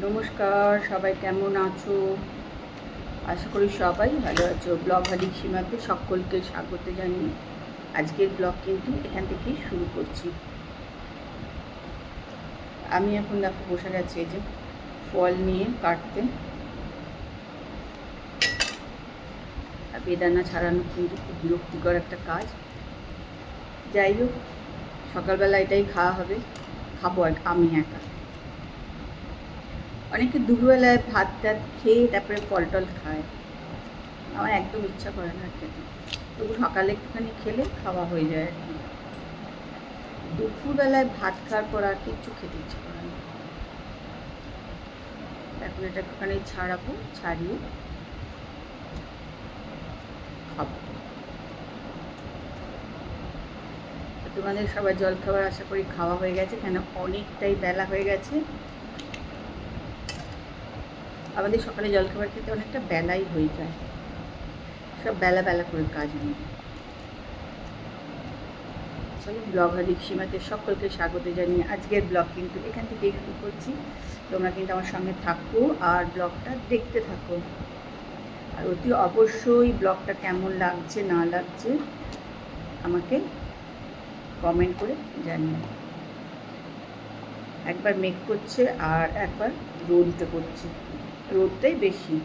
নমস্কার, সবাই কেমন আছো? আশা করি সবাই ভালো আছো। ব্লগ হালিক সীমাতে সকলকে স্বাগত জানিয়ে আজকের ব্লগ কিন্তু এখান থেকেই শুরু করছি। আমি এখন দেখো বসে গেছি এই যে ফল নিয়ে কাটতে। আর বেদানা ছাড়ানো কিন্তু খুব বিরক্তিকর একটা কাজ। যাই হোক, সকালবেলা এটাই খাওয়া হবে, খাবো আমি একা। অনেকে দুপুরবেলায় ভাত টাত খেয়ে তারপরে ফল টল খায়, আমার একদম ইচ্ছা করে না খেতে। তবু সকালে একটুখানি খেলে খাওয়া হয়ে যায় আর কি। দুপুরবেলায় ভাত খাওয়ার পর আর কিচ্ছু খেতে ইচ্ছা করে না। এখন এটা একটুখানি ছাড়াবো, ছাড়িয়ে খাবো। তোমাদের সবাই জল খাবার আশা করি খাওয়া হয়ে গেছে, কেন অনেকটাই বেলা হয়ে গেছে। আমাদের সকালে জলখাবার খেতে অনেকটা বেলাই হয়ে যায়, সব বেলা বেলা করে কাজ নেই। চলো, ব্লগ হালিক সীমাতে সকলকে স্বাগত জানিয়ে আজকের ব্লগ কিন্তু এখান থেকেই শুরু করছি। তোমরা কিন্তু আমার সঙ্গে থাকো আর ব্লগটা দেখতে থাকো। আর অতি অবশ্যই ব্লগটা কেমন লাগছে না লাগছে আমাকে কমেন্ট করে জানিও। একবার মেঘ করছে আর একবার রোদ উঠে পড়ছে। রোদটাই বেশি,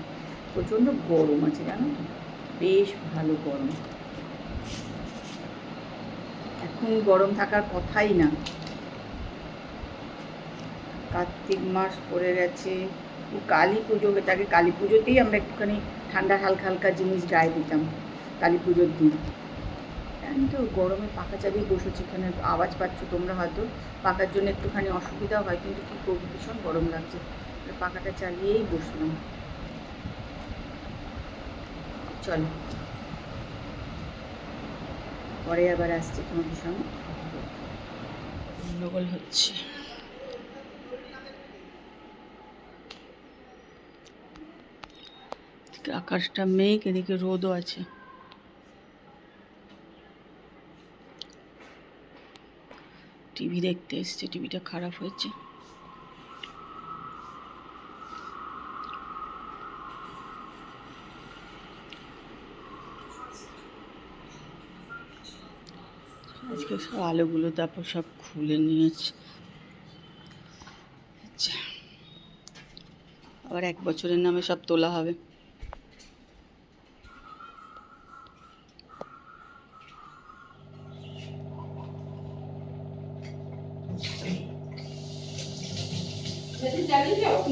প্রচণ্ড গরম আছে জানো তো, বেশ ভালো গরম। এখন গরম থাকার কথাই না। কার্তিক মাস পড়ে গেছে, কালী পুজো, এটাকে কালী পুজোতেই আমরা একটুখানি ঠান্ডা হালকা হালকা জিনিস গায়ে দিতাম কালী পুজোর দিন। আমি তো গরমে পাখা চালিয়ে বসেছি, এখানে আওয়াজ পাচ্ছ তোমরা হয়তো, পাখার জন্য একটুখানি অসুবিধা হয়, কিন্তু কী করবো, ভীষণ গরম লাগছে, পাখাটা চালিয়েই বসলাম। চলো, পরে আবার আসছে তোমাদের সঙ্গে। গন্ডগোল হচ্ছে। আকাশটা মেঘ, এদিকে রোদও আছে। টিভি দেখতে এসছে, টিভিটা খারাপ হয়েছে। আজকে সব আলোগুলো তারপর সব খুলে নিয়েছে। আচ্ছা, আবার 1 বছরের নামে সব তোলা হবে।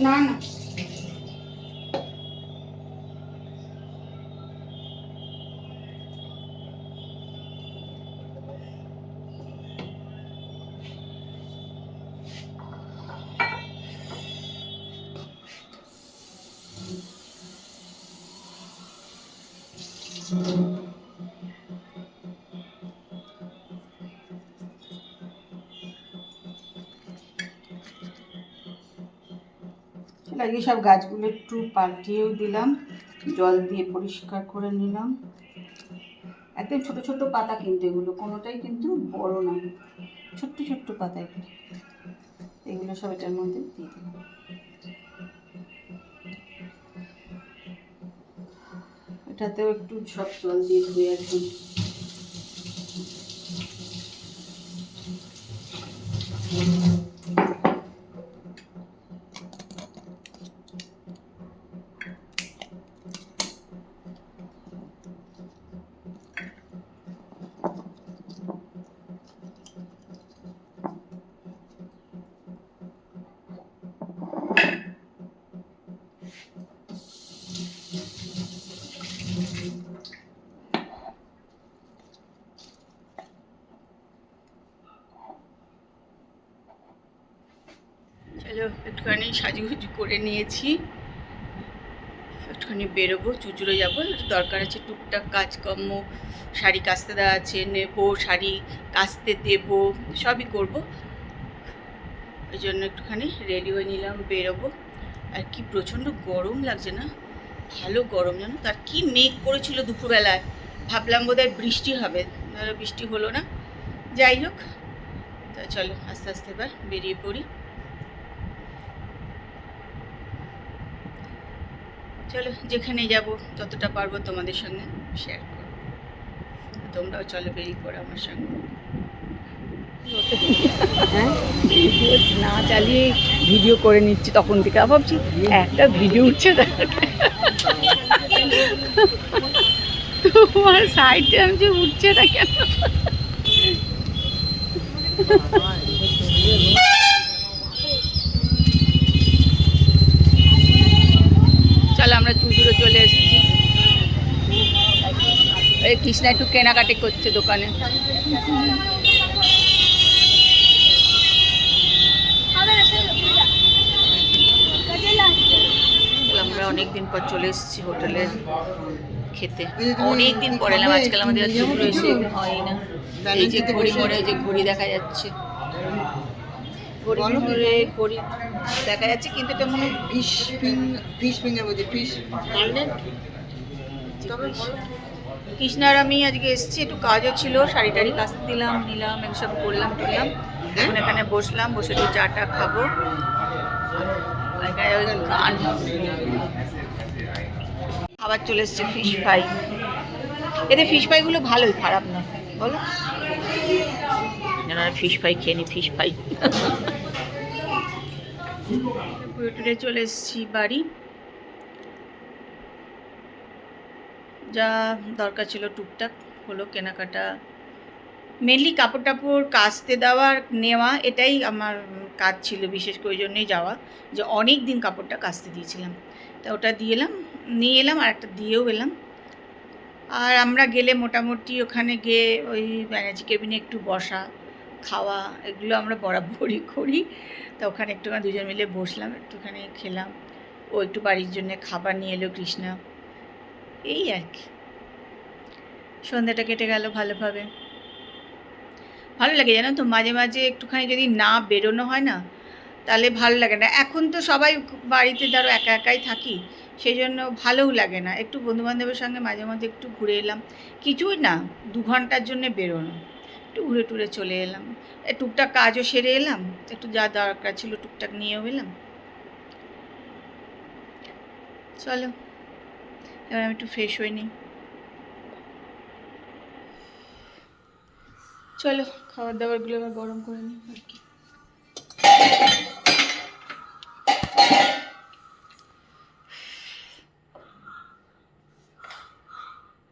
না না, আজকে সব গাছগুলো একটু পাল্টিয়েও দিলাম, জল দিয়ে পরিষ্কার করে নিলাম। একদম ছোট ছোট পাতা, কিন্তু এগুলো কোনোটাই কিন্তু বড় নয়, ছোট্ট ছোট্ট পাতা এগুলো। এগুলো সব এটার মধ্যে দিয়ে দিলাম। এটাতেও একটু সব জল দিয়ে ধুয়ে একদম। চলো, একটুখানি সাজুগুজু করে নিয়েছি, একটুখানি বেরোবো, চুচুড়ে যাবো, দরকার আছে টুকটাক কাজকর্ম, শাড়ি কাচতে দেওয়া আছে, নেবো, শাড়ি কাচতে দেবো, সবই করবো। ওই জন্য একটুখানি রেডি হয়ে নিলাম, বেরোবো। আর কি প্রচণ্ড গরম লাগছে না, ভালো গরম জানো। তার কি মেঘ করেছিল দুপুরবেলায়, ভাবলাম বোধহয় বৃষ্টি হবে, বৃষ্টি হলো না। যাই হোক, তো চলো আস্তে আস্তে এবার বেরিয়ে পড়ি। চলো, যেখানে যাব যতটা পারবো তোমাদের সঙ্গে শেয়ার করো, তোমরাও চলো বেরিয়ে পড়ো আমার সঙ্গে। হ্যাঁ, ভিডিও না চালিয়ে ভিডিও করে নিচ্ছি তখন থেকে, ভাবছি একটা ভিডিও উঠছে তোমার সাইডে আমি যে উঠছে না কেন। চলো আমরা চুজুড়ে চলে এসেছি। এই কৃষ্ণা একটু কেনাকাটি করছে দোকানে। আমরা অনেকদিন পর চলে এসেছি হোটেলে খেতে, অনেকদিন পর এলাম। আজকাল আমাদের চুজুড়ে এসে হয় না। এই যে ঘড়ি মোড়ে যে ঘড়ি দেখা যাচ্ছে, ঘড়ি মোড়ে ঘড়ি দেখা যাচ্ছে, কিন্তু এটা মনে কৃষ্ণার আমি আজকে এসেছি, একটু কাজও ছিল, শাড়ি টাড়ি কাচতে দিলাম, নিলাম, এসব করলাম টুললাম। এখন এখানে বসলাম, বসে একটু চাটা খাবো। গান আবার চলে এসছে ফিশ ফ্রাই। এদের ফিশ ফ্রাইগুলো ভালোই, খারাপ না বলো। ফিশ ফ্রাই খেয়ে নি, ফিশ ফ্রাই। পুরো চলে এসেছি বাড়ি। যা দরকার ছিল টুকটাক হলো, কেনাকাটা, মেনলি কাপড় টাপড় কাচতে দেওয়ার নেওয়া, এটাই আমার কাজ ছিল বিশেষ করে, ওই জন্যই যাওয়া, যে অনেক দিন কাপড়টা কাচতে দিয়েছিলাম, তা ওটা নিয়ে এলাম আর একটা দিয়েও এলাম। আর আমরা গেলে মোটামুটি ওখানে গিয়ে ওই ব্যানার্জি কেবিনে একটু বসা খাওয়া এগুলো আমরা বরাবরই করি। তা ওখানে একটুখানি দুজন মিলে বসলাম, একটুখানি খেলাম, ও একটু বাড়ির জন্য খাবার নিয়ে এলো কৃষ্ণা, এই আর কি। সন্ধ্যাটা কেটে গেল ভালোভাবে। ভালো লাগে জানো তো, মাঝে মাঝে একটুখানি যদি না বেরোনো হয় না তাহলে ভালো লাগে না। এখন তো সবাই বাড়িতে ধরো একা একাই থাকি, সেই জন্য ভালোও লাগে না। একটু বন্ধুবান্ধবের সঙ্গে মাঝে মাঝে একটু ঘুরে এলাম, কিছুই না 2 ঘন্টার জন্যে বেরোনো, একটু ঘুরে টুরে চলে এলাম, টুকটাক কাজও সেরে এলাম, একটু যা দরকার ছিল টুকটাক নিয়েও এলাম। চলো এবার আমি একটু ফ্রেশ হয়ে নিই। চলো খাবার দাবারগুলো এবার গরম করে নিই আর কি।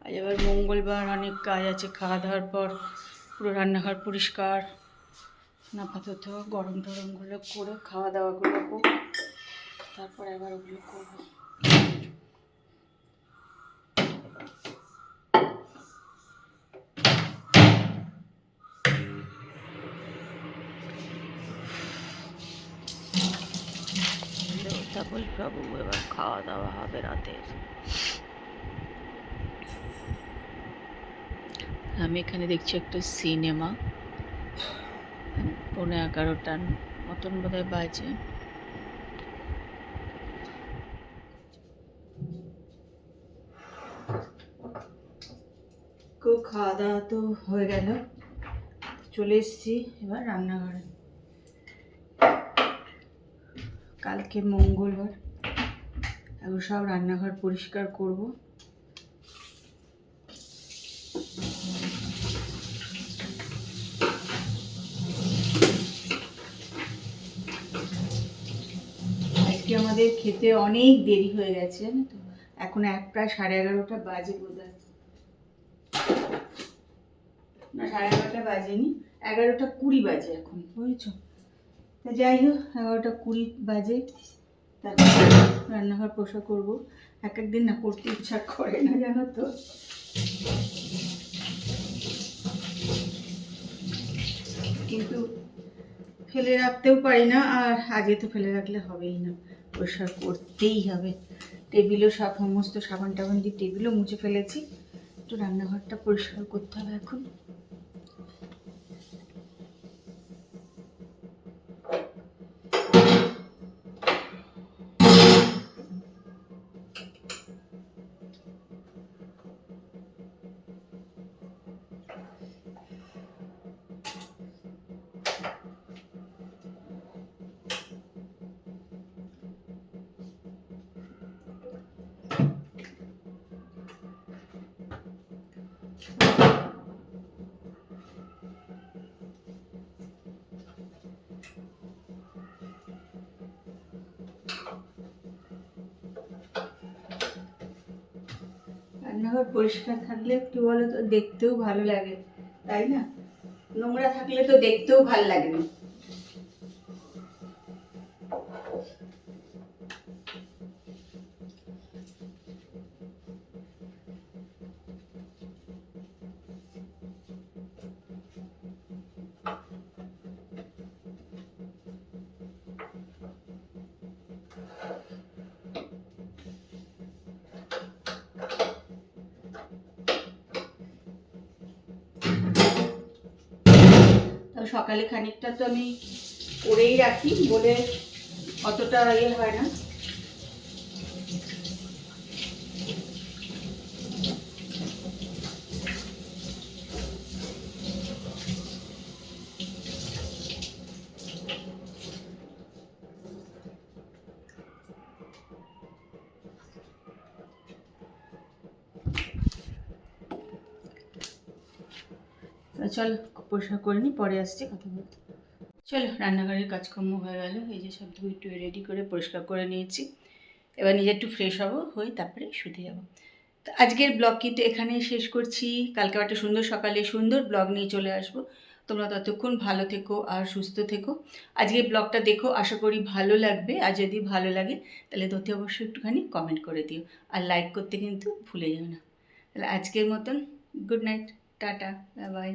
আজ আবার মঙ্গলবার, অনেক কাজ আছে। খাওয়া দাওয়ার পর পুরো রান্নাঘর পরিষ্কার, আপাতত গরম টরমগুলো করে খাওয়া দাওয়াগুলো হোক, তারপর আবার ওগুলো করবো। বাবু এবার খাওয়া দাওয়া হবে রাতে। আমি এখানে দেখছি একটা সিনেমা, 11:30টার মতন বোধহয় বাজে। খাওয়া দাওয়া তো হয়ে গেল, চলে এসেছি এবার রান্নাঘরে। কালকে মঙ্গলবার, এখন সব রান্নাঘর পরিষ্কার করব। আজকে আমাদের খেতে অনেক দেরি হয়ে গেছে জানো তো, এখন প্রায় 11:30টা বাজে বোধহয়, না 11:30টা বাজেনি, 11:20 বাজে এখন, বুঝেছো। তা যাই হোক, 11:20 বাজে, তারপর রান্নাঘর পোষা করবো। এক একদিন না করতে ইচ্ছা করে না জানো তো, কিন্তু ফেলে রাখতেও পারি না, আর আজকে তো ফেলে রাখলে হবেই না, পরিষ্কার করতেই হবে। টেবিলও সমস্ত সাবান টাবান দিয়ে টেবিলও মুছে ফেলেছি, একটু রান্নাঘরটা পরিষ্কার করতে হবে এখন। রান্নাঘর পরিষ্কার থাকলে কি বলো তো দেখতেও ভালো লাগে, তাই না? নোংরা থাকলে তো দেখতেও ভালো লাগে না। সকালে খানিকটা তো আমি করেই রাখি বলে অতটা ইয়ে হয় না। চলো পরিষ্কার করে নিই, পরে আসছি কথা বলতে। চলো রান্নাঘরের কাজকর্ম হয়ে গেল, এই যে সব ধুয়ে টুয়ে রেডি করে পরিষ্কার করে নিয়েছি। এবার নিজে একটু ফ্রেশ হবো, হয়ে তারপরে শুতে যাবো। তো আজকের ব্লগ কিন্তু এখানেই শেষ করছি। কালকে একটা সুন্দর সকালে সুন্দর ব্লগ নিয়ে চলে আসবো। তোমরা ততক্ষণ ভালো থেকো আর সুস্থ থেকো। আজকের ব্লগটা দেখো, আশা করি ভালো লাগবে। আর যদি ভালো লাগে তাহলে অতি অবশ্যই একটুখানি কমেন্ট করে দিও, আর লাইক করতে কিন্তু ভুলে যেও না। তাহলে আজকের মতন good night, tata, bye bye.